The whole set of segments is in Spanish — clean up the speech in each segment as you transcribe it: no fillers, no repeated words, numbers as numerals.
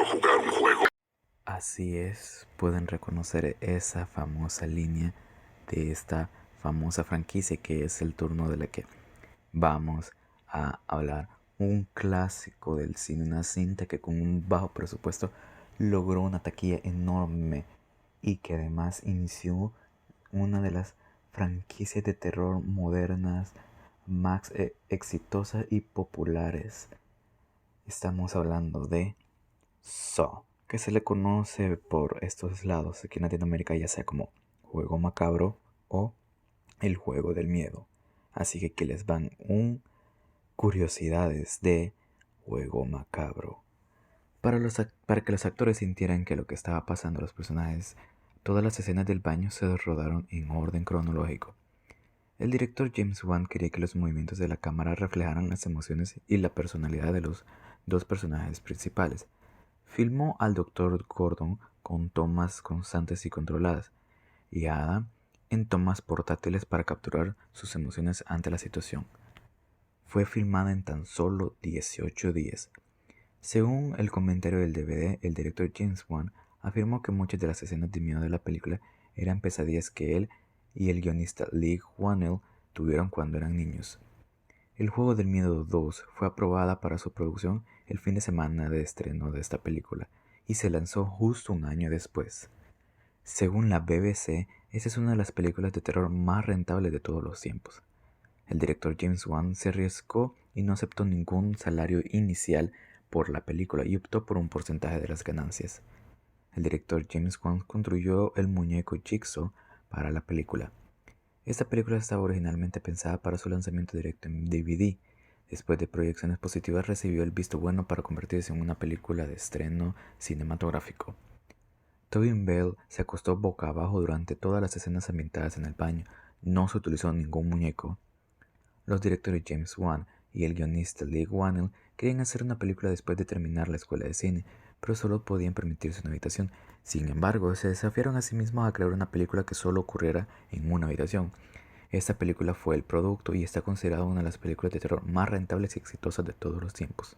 quiero jugar un juego. Así es, pueden reconocer esa famosa línea de esta famosa franquicia que es el turno de la que vamos a hablar. Un clásico del cine, una cinta que con un bajo presupuesto logró una taquilla enorme y que además inició una de las franquicias de terror modernas más exitosas y populares. Estamos hablando de Saw, que se le conoce por estos lados aquí en Latinoamérica ya sea como Juego Macabro o El Juego del Miedo. Así que aquí les van curiosidades de Juego Macabro. Para que los actores sintieran que lo que estaba pasando a los personajes, todas las escenas del baño se rodaron en orden cronológico. El director James Wan quería que los movimientos de la cámara reflejaran las emociones y la personalidad de los dos personajes principales. Filmó al Dr. Gordon con tomas constantes y controladas, y a Adam en tomas portátiles para capturar sus emociones ante la situación. Fue filmada en tan solo 18 días. Según el comentario del DVD, el director James Wan afirmó que muchas de las escenas de miedo de la película eran pesadillas que él y el guionista Lee Whannell tuvieron cuando eran niños. El Juego del Miedo 2 fue aprobada para su producción el fin de semana de estreno de esta película y se lanzó justo un año después. Según la BBC, esta es una de las películas de terror más rentables de todos los tiempos. El director James Wan se arriesgó y no aceptó ningún salario inicial por la película y optó por un porcentaje de las ganancias. El director James Wan construyó el muñeco Jigsaw para la película. Esta película estaba originalmente pensada para su lanzamiento directo en DVD. Después de proyecciones positivas recibió el visto bueno para convertirse en una película de estreno cinematográfico. Tobin Bell se acostó boca abajo durante todas las escenas ambientadas en el baño. No se utilizó ningún muñeco. Los directores James Wan y el guionista Lee Whannell querían hacer una película después de terminar la escuela de cine, pero solo podían permitirse una habitación. Sin embargo, se desafiaron a sí mismos a crear una película que solo ocurriera en una habitación. Esta película fue el producto y está considerada una de las películas de terror más rentables y exitosas de todos los tiempos.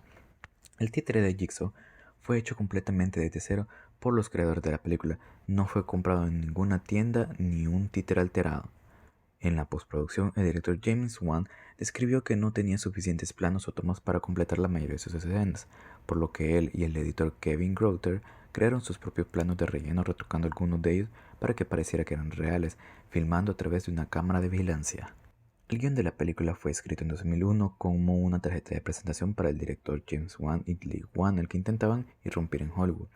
El títere de Jigsaw fue hecho completamente desde cero por los creadores de la película. No fue comprado en ninguna tienda ni un títere alterado. En la postproducción, el director James Wan describió que no tenía suficientes planos o tomas para completar la mayoría de sus escenas, por lo que él y el editor Kevin Groter crearon sus propios planos de relleno retocando algunos de ellos para que pareciera que eran reales, filmando a través de una cámara de vigilancia. El guion de la película fue escrito en 2001 como una tarjeta de presentación para el director James Wan y Lee Whannell que intentaban irrumpir en Hollywood.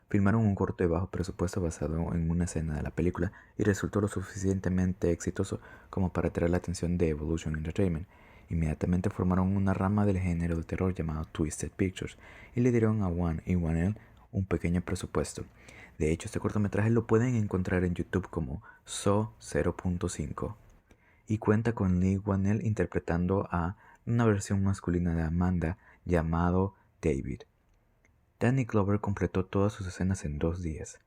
Filmaron un corto de bajo presupuesto basado en una escena de la película y resultó lo suficientemente exitoso como para atraer la atención de Evolution Entertainment. Inmediatamente formaron una rama del género de terror llamado Twisted Pictures y le dieron a Wan y Whannell un pequeño presupuesto. De hecho, este cortometraje lo pueden encontrar en YouTube como Saw 0.5 y cuenta con Lee Whannell interpretando a una versión masculina de Amanda llamado David. Danny Glover completó todas sus escenas en 2 días.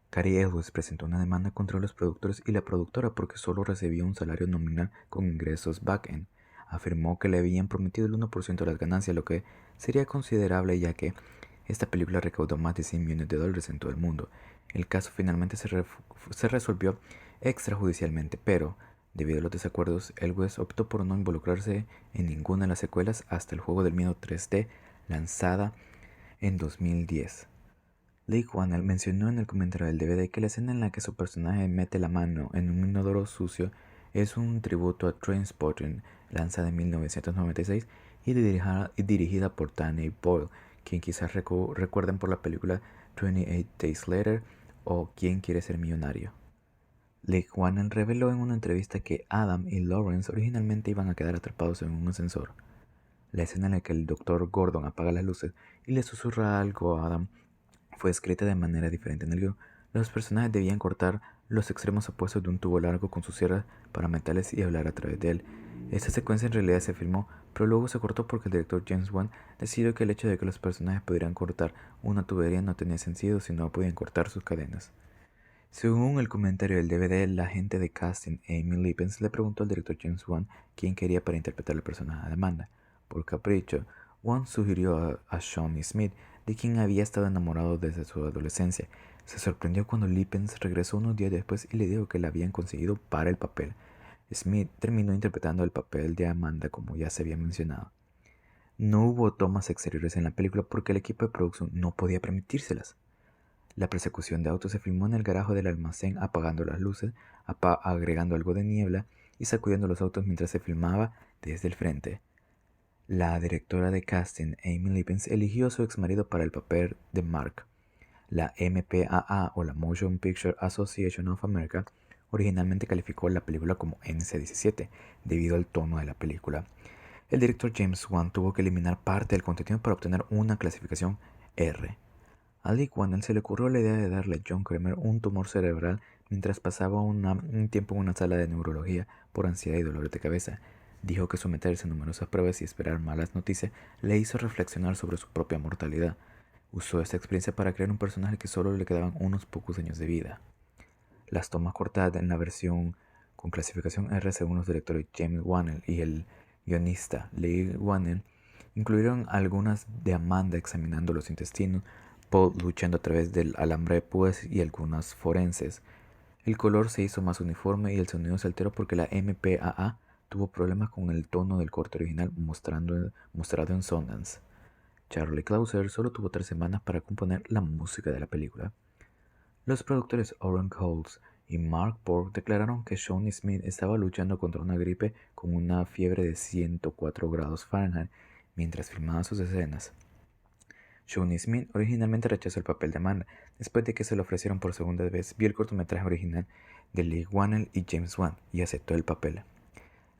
Cary Elwes presentó una demanda contra los productores y la productora porque solo recibía un salario nominal con ingresos back-end. Afirmó que le habían prometido el 1% de las ganancias, lo que sería considerable ya que esta película recaudó más de $100 millones en todo el mundo. El caso finalmente se resolvió extrajudicialmente, pero debido a los desacuerdos, Elwes optó por no involucrarse en ninguna de las secuelas hasta el Juego del Miedo 3D, lanzada en 2010. Lee Whannell mencionó en el comentario del DVD que la escena en la que su personaje mete la mano en un inodoro sucio es un tributo a Trainspotting, lanzada en 1996 y dirigida por Danny Boyle, quien quizás recuerden por la película 28 Days Later o ¿Quién quiere ser millonario? Lee Whannell reveló en una entrevista que Adam y Lawrence originalmente iban a quedar atrapados en un ascensor. La escena en la que el Dr. Gordon apaga las luces y le susurra algo a Adam fue escrita de manera diferente en el guion. Los personajes debían cortar los extremos opuestos de un tubo largo con sus sierras para metales y hablar a través de él. Esta secuencia en realidad se filmó, pero luego se cortó porque el director James Wan decidió que el hecho de que los personajes pudieran cortar una tubería no tenía sentido si no podían cortar sus cadenas. Según el comentario del DVD, la agente de casting Amy Lippens le preguntó al director James Wan quién quería para interpretar el personaje de Amanda. Por capricho, Wan sugirió a Shawnee Smith, de quien había estado enamorado desde su adolescencia. Se sorprendió cuando Lippens regresó unos días después y le dijo que la habían conseguido para el papel. Smith terminó interpretando el papel de Amanda, como ya se había mencionado. No hubo tomas exteriores en la película porque el equipo de producción no podía permitírselas. La persecución de autos se filmó en el garaje del almacén, apagando las luces, agregando algo de niebla y sacudiendo los autos mientras se filmaba desde el frente. La directora de casting, Amy Lippens, eligió a su exmarido para el papel de Mark. La MPAA, o la Motion Picture Association of America, originalmente calificó la película como NC-17 debido al tono de la película. El director James Wan tuvo que eliminar parte del contenido para obtener una clasificación R. A Lee Whannell se le ocurrió la idea de darle a John Kramer un tumor cerebral mientras pasaba un tiempo en una sala de neurología por ansiedad y dolor de cabeza. Dijo que someterse a numerosas pruebas y esperar malas noticias le hizo reflexionar sobre su propia mortalidad. Usó esta experiencia para crear un personaje que solo le quedaban unos pocos años de vida. Las tomas cortadas en la versión con clasificación R, según los directores James Whannell y el guionista Lee Whannell, incluyeron algunas de Amanda examinando los intestinos, Paul luchando a través del alambre de púas y algunas forenses. El color se hizo más uniforme y el sonido se alteró porque la MPAA tuvo problemas con el tono del corte original mostrado en Sundance. Charlie Clouser solo tuvo 3 semanas para componer la música de la película. Los productores Oren Coles y Mark Borg declararon que Shawnee Smith estaba luchando contra una gripe con una fiebre de 104 grados Fahrenheit mientras filmaba sus escenas. Shawnee Smith originalmente rechazó el papel de Amanda. Después de que se lo ofrecieron por segunda vez, vio el cortometraje original de Lee Whannell y James Wan y aceptó el papel.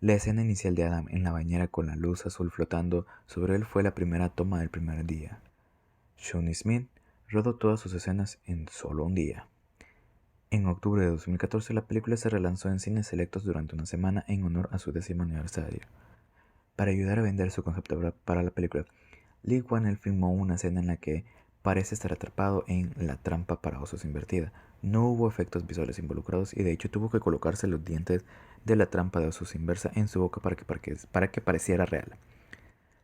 La escena inicial de Adam en la bañera con la luz azul flotando sobre él fue la primera toma del primer día. Shawnee Smith rodó todas sus escenas en solo un día. En octubre de 2014, la película se relanzó en cines selectos durante una semana en honor a su 10º aniversario. Para ayudar a vender su concepto para la película, Lee Whannell filmó una escena en la que parece estar atrapado en la trampa para osos invertida. No hubo efectos visuales involucrados y de hecho tuvo que colocarse los dientes de la trampa de osos inversa en su boca para que pareciera real.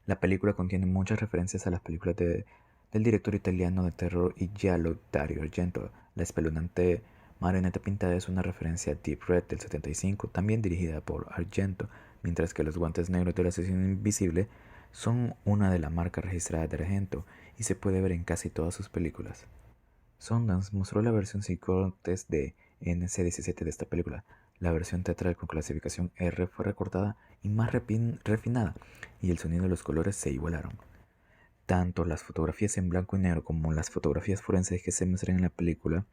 La película contiene muchas referencias a las películas del director italiano de terror Giallo Dario Argento. La espeluznante marioneta pintada es una referencia a Deep Red del 75, también dirigida por Argento, mientras que los guantes negros del asesino invisible son una de la marca registrada de Argento y se puede ver en casi todas sus películas. Sundance mostró la versión sin cortes de NC-17 de esta película. La versión teatral con clasificación R fue recortada y más refinada, y el sonido y los colores se igualaron. Tanto las fotografías en blanco y negro como las fotografías forenses que se muestran en la película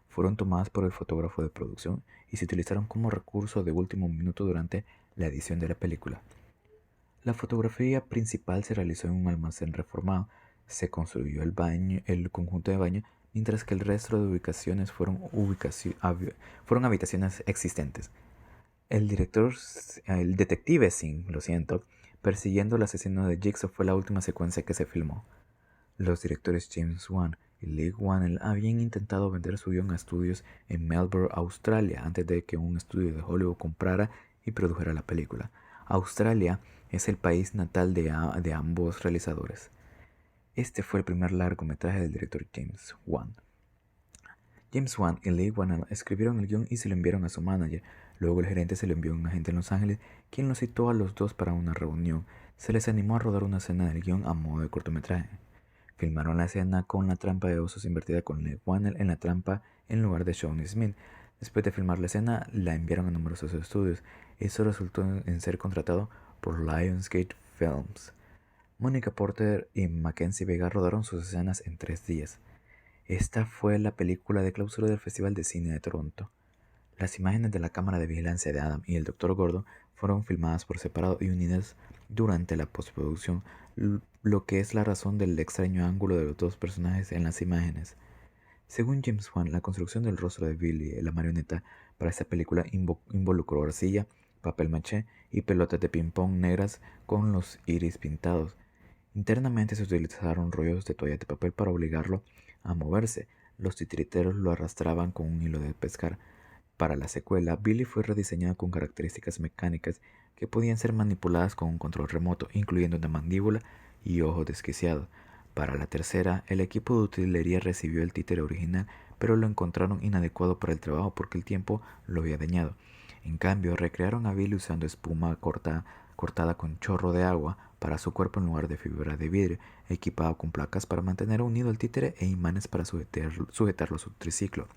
fueron tomadas por el fotógrafo de producción y se utilizaron como recurso de último minuto durante la edición de la película. La fotografía principal se realizó en un almacén reformado. Se construyó el conjunto de baño, mientras que el resto de ubicaciones fueron habitaciones existentes. El detective Singh, persiguiendo al asesino de Jigsaw fue la última secuencia que se filmó. Los directores James Wan y Lee Whannell habían intentado vender su guión a estudios en Melbourne, Australia, antes de que un estudio de Hollywood comprara y produjera la película. Australia es el país natal de ambos realizadores. Este fue el primer largometraje del director James Wan. James Wan y Lee Whannell escribieron el guión y se lo enviaron a su manager. Luego el gerente se lo envió a un agente en Los Ángeles, quien los citó a los dos para una reunión. Se les animó a rodar una escena del guión a modo de cortometraje. Filmaron la escena con la trampa de osos invertida con Lee Whannell en la trampa en lugar de Shawnee Smith. Después de filmar la escena, la enviaron a numerosos estudios. Eso resultó en ser contratado por Lionsgate Films. Monica Porter y Mackenzie Vega rodaron sus escenas en 3 días. Esta fue la película de clausura del Festival de Cine de Toronto. Las imágenes de la cámara de vigilancia de Adam y el Dr. Gordon fueron filmadas por separado y unidas durante la postproducción, lo que es la razón del extraño ángulo de los dos personajes en las imágenes. Según James Wan, la construcción del rostro de Billy, la marioneta, para esta película involucró arcilla, papel maché y pelotas de ping-pong negras con los iris pintados. Internamente se utilizaron rollos de toallas de papel para obligarlo a moverse. Los titiriteros lo arrastraban con un hilo de pescar. Para la secuela, Billy fue rediseñado con características mecánicas que podían ser manipuladas con un control remoto, incluyendo una mandíbula y ojos desquiciados. Para la tercera, el equipo de utilería recibió el títere original, pero lo encontraron inadecuado para el trabajo porque el tiempo lo había dañado. En cambio, recrearon a Billy usando espuma cortada con chorro de agua para su cuerpo en lugar de fibra de vidrio, equipado con placas para mantener unido el títere e imanes para sujetarlo a su triciclo.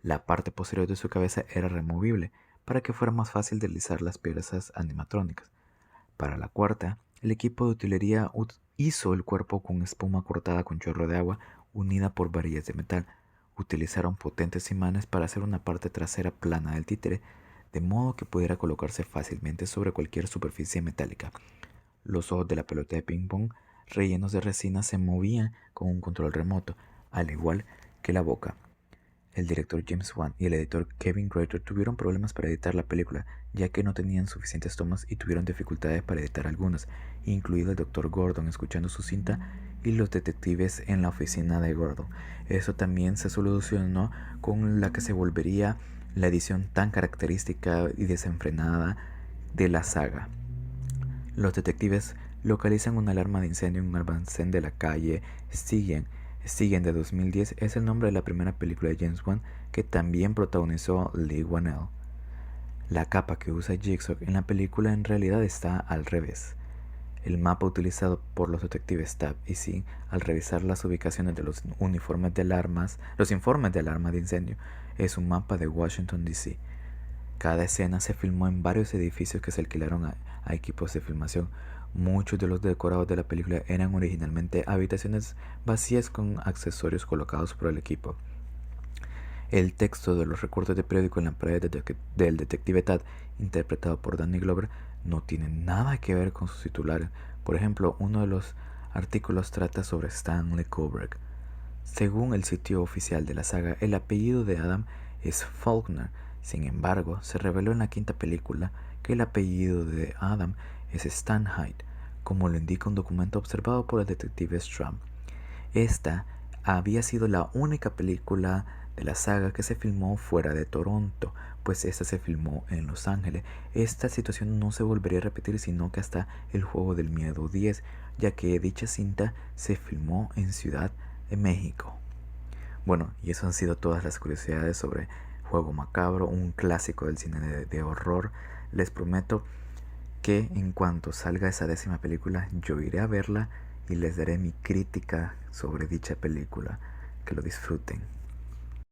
La parte posterior de su cabeza era removible para que fuera más fácil deslizar las piezas animatrónicas. Para la cuarta, el equipo de utilería hizo el cuerpo con espuma cortada con chorro de agua unida por varillas de metal. Utilizaron potentes imanes para hacer una parte trasera plana del títere, de modo que pudiera colocarse fácilmente sobre cualquier superficie metálica. Los ojos de la pelota de ping-pong rellenos de resina se movían con un control remoto, al igual que la boca. El director James Wan y el editor Kevin Greiter tuvieron problemas para editar la película, ya que no tenían suficientes tomas y tuvieron dificultades para editar algunas, incluido el Dr. Gordon escuchando su cinta y los detectives en la oficina de Gordon. Eso también se solucionó con la que se volvería la edición tan característica y desenfrenada de la saga. Los detectives localizan una alarma de incendio en un almacén de la calle Stiegen de 2010 es el nombre de la primera película de James Wan que también protagonizó Leigh Whannell. La capa que usa Jigsaw en la película en realidad está al revés. El mapa utilizado por los detectives Tapp y Singh al revisar las ubicaciones de los informes de alarma de incendio es un mapa de Washington, D.C. Cada escena se filmó en varios edificios que se alquilaron a equipos de filmación. Muchos de los decorados de la película eran originalmente habitaciones vacías con accesorios colocados por el equipo. El texto de los recortes de periódico en la pared del detective Tad, interpretado por Danny Glover, no tiene nada que ver con sus titulares. Por ejemplo, uno de los artículos trata sobre Stanley Kubrick. Según el sitio oficial de la saga, el apellido de Adam es Faulkner. Sin embargo, se reveló en la quinta película que el apellido de Adam es Stanhyde, como lo indica un documento observado por el detective Strahm. Esta había sido la única película de la saga que se filmó fuera de Toronto, pues esta se filmó en Los Ángeles. Esta situación no se volvería a repetir sino que hasta El Juego del Miedo 10, ya que dicha cinta se filmó en Ciudad de México. Bueno, y eso han sido todas las curiosidades sobre Juego Macabro, un clásico del cine de horror. Les prometo que en cuanto salga esa 10ª película, yo iré a verla y les daré mi crítica sobre dicha película. Que lo disfruten.